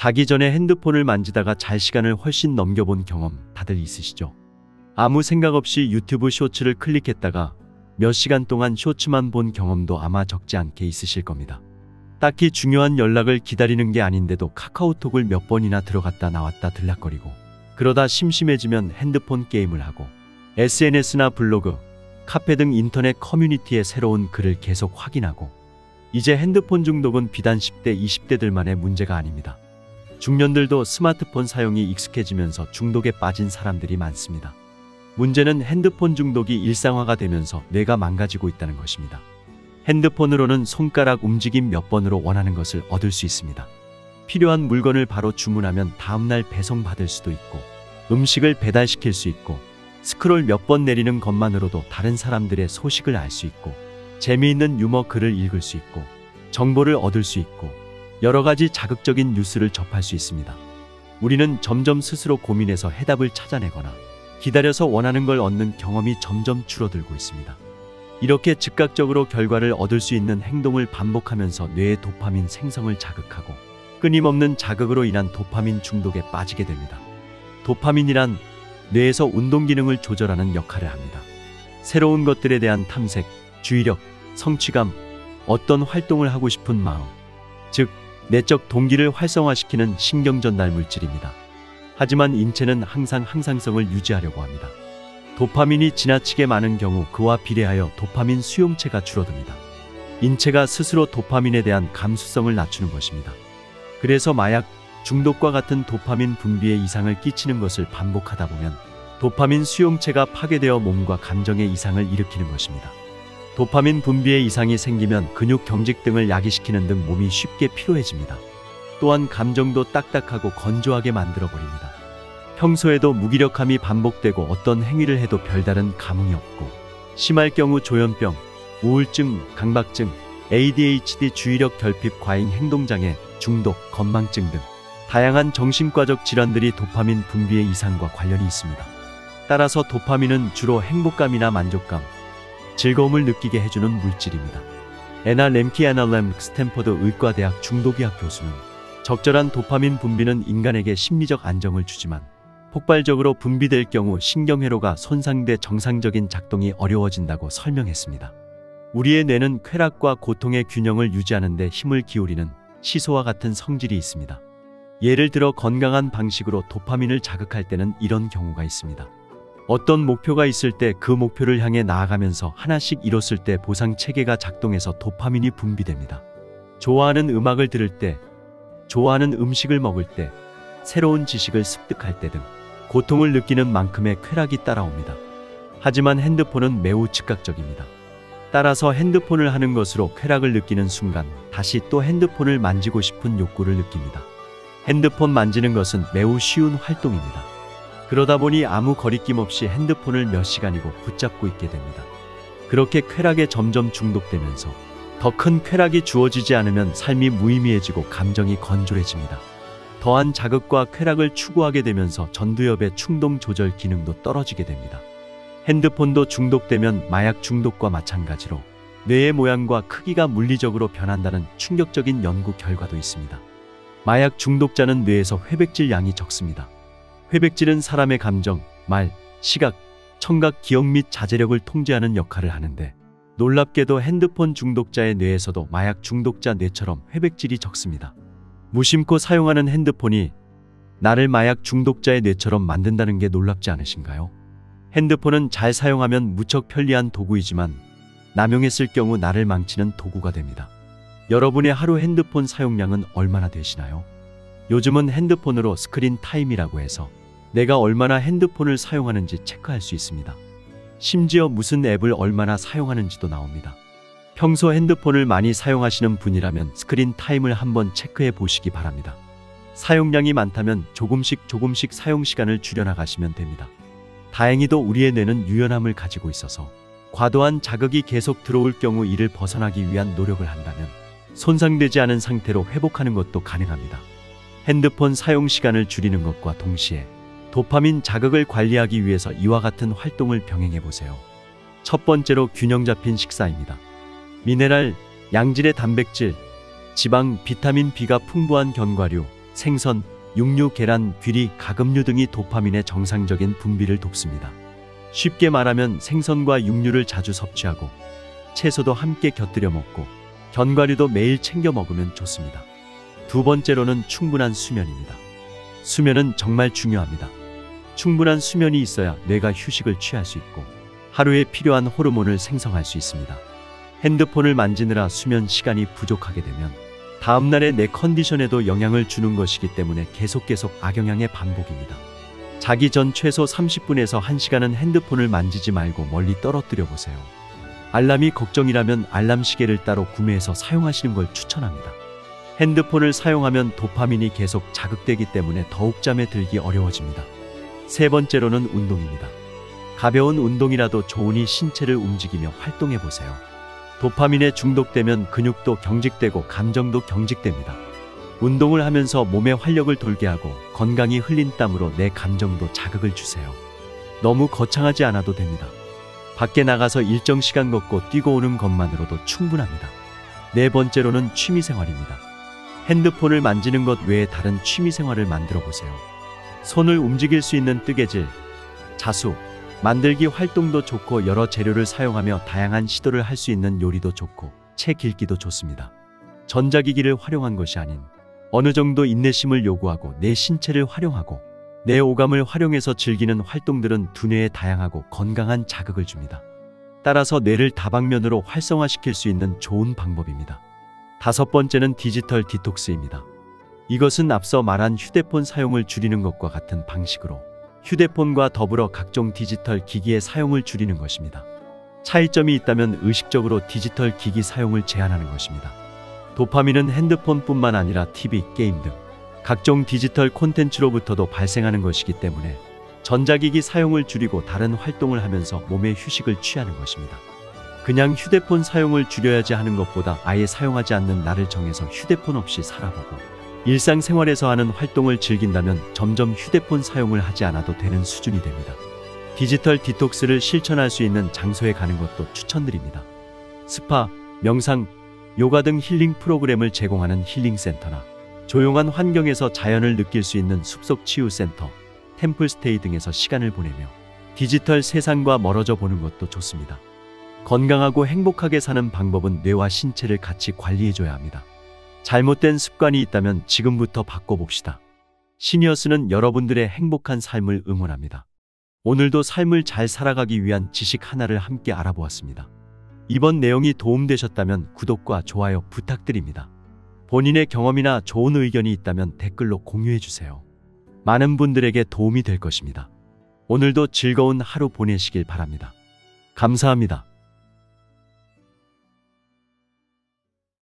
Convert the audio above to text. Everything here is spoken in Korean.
자기 전에 핸드폰을 만지다가 잘 시간을 훨씬 넘겨본 경험 다들 있으시죠? 아무 생각 없이 유튜브 쇼츠를 클릭했다가 몇 시간 동안 쇼츠만 본 경험도 아마 적지 않게 있으실 겁니다. 딱히 중요한 연락을 기다리는 게 아닌데도 카카오톡을 몇 번이나 들어갔다 나왔다 들락거리고, 그러다 심심해지면 핸드폰 게임을 하고 SNS나 블로그, 카페 등 인터넷 커뮤니티의 새로운 글을 계속 확인하고. 이제 핸드폰 중독은 비단 10대, 20대들만의 문제가 아닙니다. 중년들도 스마트폰 사용이 익숙해지면서 중독에 빠진 사람들이 많습니다. 문제는 핸드폰 중독이 일상화가 되면서 뇌가 망가지고 있다는 것입니다. 핸드폰으로는 손가락 움직임 몇 번으로 원하는 것을 얻을 수 있습니다. 필요한 물건을 바로 주문하면 다음날 배송받을 수도 있고, 음식을 배달시킬 수 있고, 스크롤 몇 번 내리는 것만으로도 다른 사람들의 소식을 알 수 있고, 재미있는 유머 글을 읽을 수 있고, 정보를 얻을 수 있고, 여러 가지 자극적인 뉴스를 접할 수 있습니다. 우리는 점점 스스로 고민해서 해답을 찾아내거나 기다려서 원하는 걸 얻는 경험이 점점 줄어들고 있습니다. 이렇게 즉각적으로 결과를 얻을 수 있는 행동을 반복하면서 뇌의 도파민 생성을 자극하고 끊임없는 자극으로 인한 도파민 중독에 빠지게 됩니다. 도파민이란 뇌에서 운동 기능을 조절하는 역할을 합니다. 새로운 것들에 대한 탐색, 주의력, 성취감, 어떤 활동을 하고 싶은 마음, 즉 내적 동기를 활성화시키는 신경 전달 물질입니다. 하지만 인체는 항상 항상성을 유지하려고 합니다. 도파민이 지나치게 많은 경우 그와 비례하여 도파민 수용체가 줄어듭니다. 인체가 스스로 도파민에 대한 감수성을 낮추는 것입니다. 그래서 마약 중독과 같은 도파민 분비에 이상을 끼치는 것을 반복하다 보면 도파민 수용체가 파괴되어 몸과 감정에 이상을 일으키는 것입니다. 도파민 분비에 이상이 생기면 근육 경직 등을 야기시키는 등 몸이 쉽게 피로해집니다. 또한 감정도 딱딱하고 건조하게 만들어버립니다. 평소에도 무기력함이 반복되고 어떤 행위를 해도 별다른 감흥이 없고, 심할 경우 조현병, 우울증, 강박증, ADHD, 주의력 결핍, 과잉 행동장애, 중독, 건망증 등 다양한 정신과적 질환들이 도파민 분비의 이상과 관련이 있습니다. 따라서 도파민은 주로 행복감이나 만족감, 즐거움을 느끼게 해주는 물질입니다. 애나 렘키 애나 스탠퍼드 의과대학 중독의학 교수는 적절한 도파민 분비는 인간에게 심리적 안정을 주지만 폭발적으로 분비될 경우 신경회로가 손상돼 정상적인 작동이 어려워진다고 설명했습니다. 우리의 뇌는 쾌락과 고통의 균형을 유지하는 데 힘을 기울이는 시소와 같은 성질이 있습니다. 예를 들어 건강한 방식으로 도파민을 자극할 때는 이런 경우가 있습니다. 어떤 목표가 있을 때 그 목표를 향해 나아가면서 하나씩 이뤘을 때 보상 체계가 작동해서 도파민이 분비됩니다. 좋아하는 음악을 들을 때, 좋아하는 음식을 먹을 때, 새로운 지식을 습득할 때 등 고통을 느끼는 만큼의 쾌락이 따라옵니다. 하지만 핸드폰은 매우 즉각적입니다. 따라서 핸드폰을 하는 것으로 쾌락을 느끼는 순간 다시 또 핸드폰을 만지고 싶은 욕구를 느낍니다. 핸드폰 만지는 것은 매우 쉬운 활동입니다. 그러다 보니 아무 거리낌 없이 핸드폰을 몇 시간이고 붙잡고 있게 됩니다. 그렇게 쾌락에 점점 중독되면서 더 큰 쾌락이 주어지지 않으면 삶이 무의미해지고 감정이 건조해집니다. 더한 자극과 쾌락을 추구하게 되면서 전두엽의 충동 조절 기능도 떨어지게 됩니다. 핸드폰도 중독되면 마약 중독과 마찬가지로 뇌의 모양과 크기가 물리적으로 변한다는 충격적인 연구 결과도 있습니다. 마약 중독자는 뇌에서 회백질 양이 적습니다. 회백질은 사람의 감정, 말, 시각, 청각, 기억 및 자제력을 통제하는 역할을 하는데, 놀랍게도 핸드폰 중독자의 뇌에서도 마약 중독자 뇌처럼 회백질이 적습니다. 무심코 사용하는 핸드폰이 나를 마약 중독자의 뇌처럼 만든다는 게 놀랍지 않으신가요? 핸드폰은 잘 사용하면 무척 편리한 도구이지만 남용했을 경우 나를 망치는 도구가 됩니다. 여러분의 하루 핸드폰 사용량은 얼마나 되시나요? 요즘은 핸드폰으로 스크린 타임이라고 해서 내가 얼마나 핸드폰을 사용하는지 체크할 수 있습니다. 심지어 무슨 앱을 얼마나 사용하는지도 나옵니다. 평소 핸드폰을 많이 사용하시는 분이라면 스크린 타임을 한번 체크해 보시기 바랍니다. 사용량이 많다면 조금씩 사용 시간을 줄여나가시면 됩니다. 다행히도 우리의 뇌는 유연함을 가지고 있어서 과도한 자극이 계속 들어올 경우 이를 벗어나기 위한 노력을 한다면 손상되지 않은 상태로 회복하는 것도 가능합니다. 핸드폰 사용 시간을 줄이는 것과 동시에 도파민 자극을 관리하기 위해서 이와 같은 활동을 병행해 보세요. 첫 번째로 균형 잡힌 식사입니다. 미네랄, 양질의 단백질, 지방, 비타민 B가 풍부한 견과류, 생선, 육류, 계란, 귀리, 가금류 등이 도파민의 정상적인 분비를 돕습니다. 쉽게 말하면 생선과 육류를 자주 섭취하고 채소도 함께 곁들여 먹고 견과류도 매일 챙겨 먹으면 좋습니다. 두 번째로는 충분한 수면입니다. 수면은 정말 중요합니다. 충분한 수면이 있어야 뇌가 휴식을 취할 수 있고 하루에 필요한 호르몬을 생성할 수 있습니다. 핸드폰을 만지느라 수면 시간이 부족하게 되면 다음날의 내 컨디션에도 영향을 주는 것이기 때문에 계속 악영향의 반복입니다. 자기 전 최소 30분에서 1시간은 핸드폰을 만지지 말고 멀리 떨어뜨려 보세요. 알람이 걱정이라면 알람 시계를 따로 구매해서 사용하시는 걸 추천합니다. 핸드폰을 사용하면 도파민이 계속 자극되기 때문에 더욱 잠에 들기 어려워집니다. 세 번째로는 운동입니다. 가벼운 운동이라도 좋으니 신체를 움직이며 활동해 보세요. 도파민에 중독되면 근육도 경직되고 감정도 경직됩니다. 운동을 하면서 몸에 활력을 돌게 하고 건강히 흘린 땀으로 내 감정도 자극을 주세요. 너무 거창하지 않아도 됩니다. 밖에 나가서 일정 시간 걷고 뛰고 오는 것만으로도 충분합니다. 네 번째로는 취미생활입니다. 핸드폰을 만지는 것 외에 다른 취미생활을 만들어 보세요. 손을 움직일 수 있는 뜨개질, 자수, 만들기 활동도 좋고 여러 재료를 사용하며 다양한 시도를 할 수 있는 요리도 좋고 책 읽기도 좋습니다. 전자기기를 활용한 것이 아닌 어느 정도 인내심을 요구하고 내 신체를 활용하고 내 오감을 활용해서 즐기는 활동들은 두뇌에 다양하고 건강한 자극을 줍니다. 따라서 뇌를 다방면으로 활성화시킬 수 있는 좋은 방법입니다. 다섯 번째는 디지털 디톡스입니다. 이것은 앞서 말한 휴대폰 사용을 줄이는 것과 같은 방식으로 휴대폰과 더불어 각종 디지털 기기의 사용을 줄이는 것입니다. 차이점이 있다면 의식적으로 디지털 기기 사용을 제한하는 것입니다. 도파민은 핸드폰뿐만 아니라 TV, 게임 등 각종 디지털 콘텐츠로부터도 발생하는 것이기 때문에 전자기기 사용을 줄이고 다른 활동을 하면서 몸의 휴식을 취하는 것입니다. 그냥 휴대폰 사용을 줄여야지 하는 것보다 아예 사용하지 않는 날을 정해서 휴대폰 없이 살아보고 일상생활에서 하는 활동을 즐긴다면 점점 휴대폰 사용을 하지 않아도 되는 수준이 됩니다. 디지털 디톡스를 실천할 수 있는 장소에 가는 것도 추천드립니다. 스파, 명상, 요가 등 힐링 프로그램을 제공하는 힐링센터나 조용한 환경에서 자연을 느낄 수 있는 숲속 치유센터, 템플스테이 등에서 시간을 보내며 디지털 세상과 멀어져 보는 것도 좋습니다. 건강하고 행복하게 사는 방법은 뇌와 신체를 같이 관리해줘야 합니다. 잘못된 습관이 있다면 지금부터 바꿔봅시다. 시니어스는 여러분들의 행복한 삶을 응원합니다. 오늘도 삶을 잘 살아가기 위한 지식 하나를 함께 알아보았습니다. 이번 내용이 도움되셨다면 구독과 좋아요 부탁드립니다. 본인의 경험이나 좋은 의견이 있다면 댓글로 공유해주세요. 많은 분들에게 도움이 될 것입니다. 오늘도 즐거운 하루 보내시길 바랍니다. 감사합니다.